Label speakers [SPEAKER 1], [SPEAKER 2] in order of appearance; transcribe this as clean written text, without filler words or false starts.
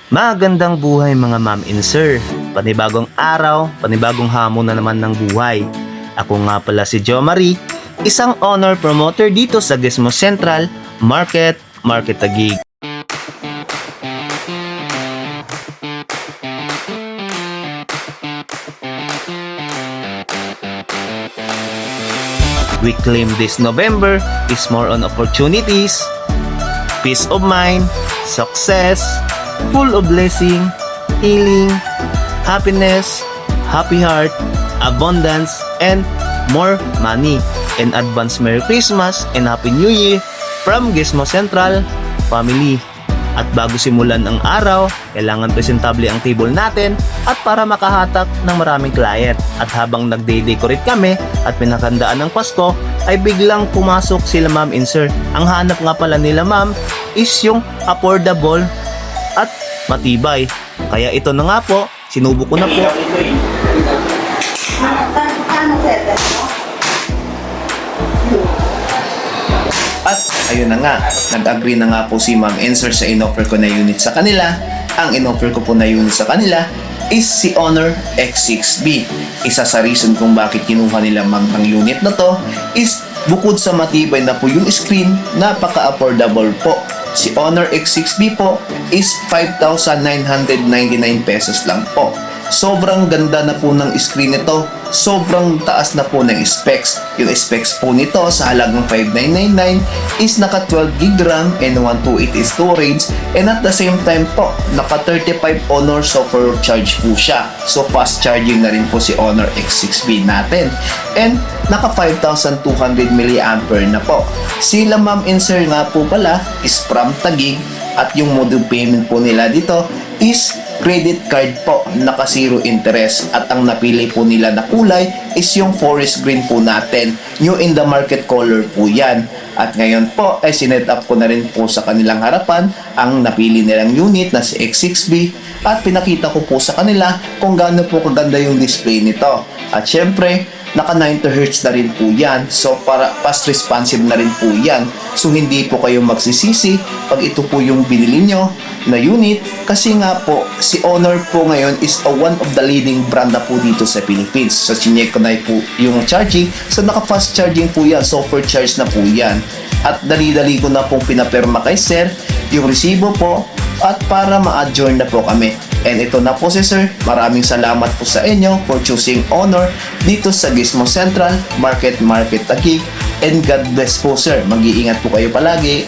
[SPEAKER 1] Magandang buhay mga ma'am and sir. Panibagong araw, panibagong hamon na naman ng buhay. Ako nga pala si Jo Marie, isang honor promoter dito sa Gizmo Central Market Taguig. We claim this November is more on opportunities, peace of mind, success, full of blessing, healing, happiness, happy heart, abundance, and more money. In advance Merry Christmas and Happy New Year from Gizmo Central Family. At bago simulan ang araw, kailangan presentable ang table natin at para makahatak ng maraming client. At habang nagde-decorate kami at pinakandaan ng Pasko, ay biglang pumasok sila ma'am and sir. Ang hanap nga pala nila ma'am is yung affordable at matibay. Kaya ito na nga po, sinubok ko na po. At ayun na nga, nag-agree na nga po si Ma'am Enser sa in-offer ko na unit sa kanila. Ang in-offer ko po na unit sa kanila is si Honor X6B. Isa sa reason kung bakit kinuha nila ma'am ang unit na to is bukod sa matibay na po yung screen, napaka-affordable po. Si Honor X6B po is 5,999 pesos lang po. Sobrang ganda na po ng screen nito. Sobrang taas na po ng specs. Yung specs po nito sa halagang 5,999 is naka 12 GB RAM and 128 storage, and at the same time po naka 35 Honor software charge po siya. So fast charging na rin po si Honor X6B natin, and naka 5,200 mAh na po. Sila ma'am and sir nga po pala is from Taguig, at yung mode of payment po nila dito is credit card po, naka zero interest, at ang napili po nila na kulay is yung forest green po natin. New in the market color po yan. At ngayon po ay sinet up ko na rin po sa kanilang harapan ang napili nilang unit na si X6B, at pinakita ko po sa kanila kung gaano po kaganda yung display nito. At syempre, naka 90Hz na rin po yan. So para fast responsive na rin po yan. So hindi po kayo magsisisi pag ito po yung binili nyo na unit, kasi nga po si Honor po ngayon is one of the leading brand na po dito sa Philippines. So chinek ko na po yung charging. So naka fast charging po yan, software charge na po yan. At dali-dali ko na pong pinaperma kay sir yung resibo po, at para ma-adjourn na po kami. And ito na po si sir. Maraming salamat po sa inyo for choosing Honor dito sa Gizmo Central Market Taguig. And God bless po sir. Mag-iingat po kayo palagi.